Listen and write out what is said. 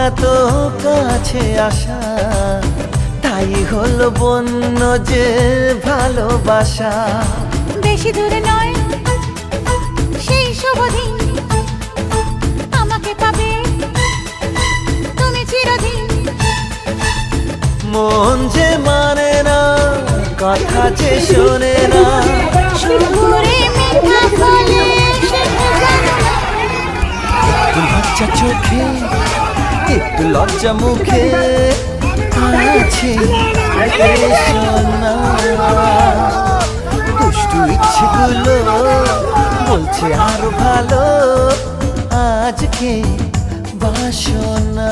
এত কাছে আসা, তাই হলো বন্য যে ভালোবাসা। বেশি দূরে নয় সেই শুভ দিন, আমাকে পাবে তুমি চিরদিন। মন যে মানে না, কথা যে শোনে না, সুরে মিঠা বলে সেটা জানো না। একটু লজ্জা চোখে একটু লজ্জা মুখে আছে সোনা। দুষ্টু ইচ্ছেগুলো বলছে আরো ভালো, আজকে বাসনা।